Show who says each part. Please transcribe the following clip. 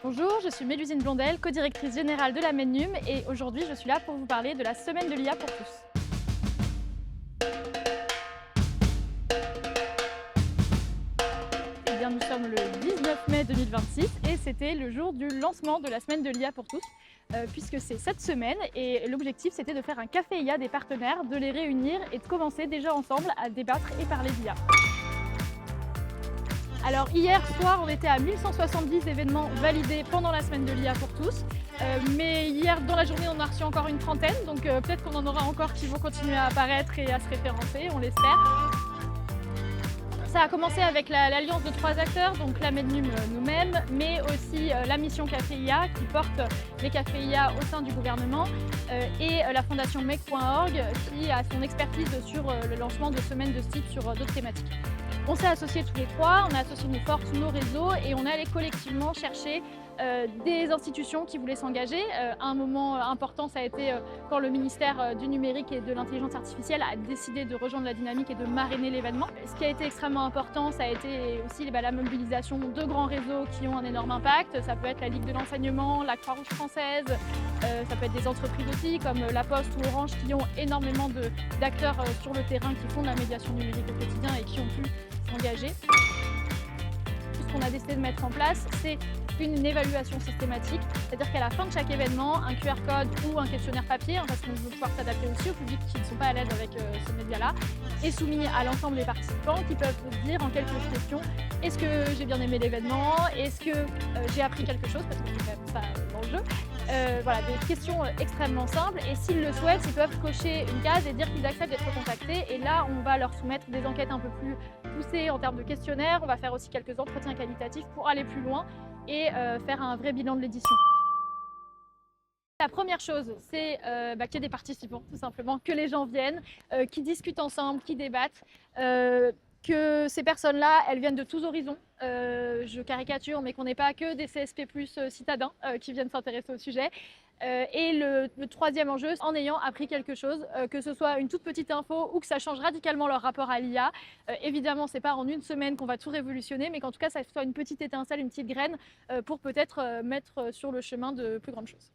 Speaker 1: Bonjour, je suis Mélusine Blondel, co-directrice générale de la MENNUM et aujourd'hui je suis là pour vous parler de la semaine de l'IA pour tous. Eh bien, nous sommes le 19 mai 2026 et c'était le jour du lancement de la semaine de l'IA pour tous, puisque c'est cette semaine et l'objectif c'était de faire un café IA des partenaires, de les réunir et de commencer déjà ensemble à débattre et parler d'IA. Alors hier soir, on était à 1170 événements validés pendant la semaine de l'IA pour tous. Mais hier dans la journée, on a reçu encore une trentaine, donc peut-être qu'on en aura encore qui vont continuer à apparaître et à se référencer, on l'espère. Ça a commencé avec l'alliance de 3 acteurs, donc la MENNUM nous-mêmes, mais aussi la mission Café IA qui porte les cafés IA au sein du gouvernement et la fondation Make.org qui a son expertise sur le lancement de semaines de ce type sur d'autres thématiques. On s'est associés tous les trois, on a associé nos forces, nos réseaux et on est allé collectivement chercher des institutions qui voulaient s'engager. Un moment important, ça a été quand le ministère du numérique et de l'intelligence artificielle a décidé de rejoindre la dynamique et de marrainer l'événement. Ce qui a été extrêmement important, ça a été aussi la mobilisation de grands réseaux qui ont un énorme impact. Ça peut être la Ligue de l'enseignement, la Croix-Rouge française, ça peut être des entreprises aussi comme La Poste ou Orange qui ont énormément d'acteurs sur le terrain qui font de la médiation numérique au quotidien et qui ont pu s'engager. Ce qu'on a décidé de mettre en place, c'est une évaluation systématique, c'est-à-dire qu'à la fin de chaque événement, un QR code ou un questionnaire papier, parce qu'on veut pouvoir s'adapter aussi au public qui ne sont pas à l'aise avec ce média-là, est soumis à l'ensemble des participants qui peuvent dire en quelques questions est-ce que j'ai bien aimé l'événement, est-ce que j'ai appris quelque chose, parce que c'est quand même ça dans le jeu. Voilà, des questions extrêmement simples et s'ils le souhaitent, ils peuvent cocher une case et dire qu'ils acceptent d'être contactés et là on va leur soumettre des enquêtes un peu plus poussées en termes de questionnaires, on va faire aussi quelques entretiens qualitatifs pour aller plus loin et faire un vrai bilan de l'édition. La première chose, c'est qu'il y ait des participants, tout simplement, que les gens viennent, qui discutent ensemble, qui débattent, que ces personnes-là, elles viennent de tous horizons. Je caricature, mais qu'on n'ait pas que des CSP+ citadins qui viennent s'intéresser au sujet. Et le troisième enjeu, en ayant appris quelque chose, que ce soit une toute petite info ou que ça change radicalement leur rapport à l'IA. Évidemment, c'est pas en une semaine qu'on va tout révolutionner, mais qu'en tout cas, ça soit une petite étincelle, une petite graine pour peut-être mettre sur le chemin de plus grandes choses.